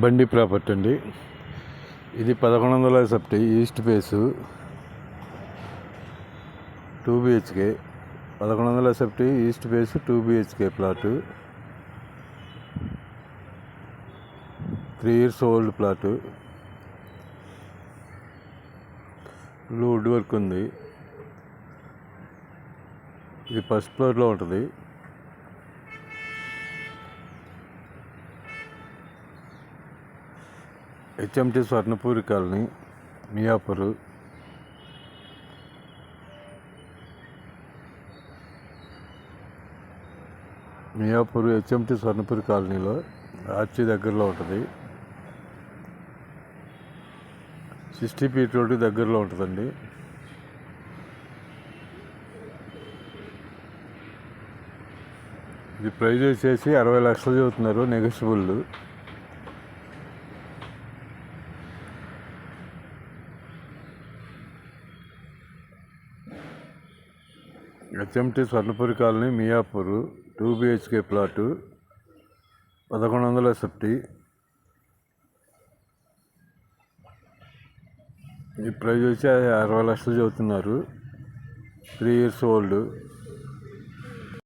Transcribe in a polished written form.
బండి ప్రాపర్టీ అండి. ఇది 1100 సెప్టీ ఈస్ట్ ఫేసు 2 BHK. 1100 సెప్టీ east face 2 BHK flat. 3 years old flat. Wood work ఉంది. ఇది ఫస్ట్ ఫ్లోర్లో ఉంటుంది. HMT Swarnapuri colony, Miyapur. HMT Swarnapuri కాలనీలో ఆర్చి దగ్గరలో ఉంటుంది. 60 feet రోడ్డు దగ్గరలో ఉంటుందండి. ఇది ప్రైజ్ వచ్చేసి 60 లక్షలు చెబుతున్నారు, negotiable. HMT Swarnapuri colony, Miyapur, 2 BHK flat, 1100 సెప్టీ. ఈ ప్రైజ్ వచ్చి 60 లక్షలు చెబుతున్నారు. 3 years ఓల్డ్.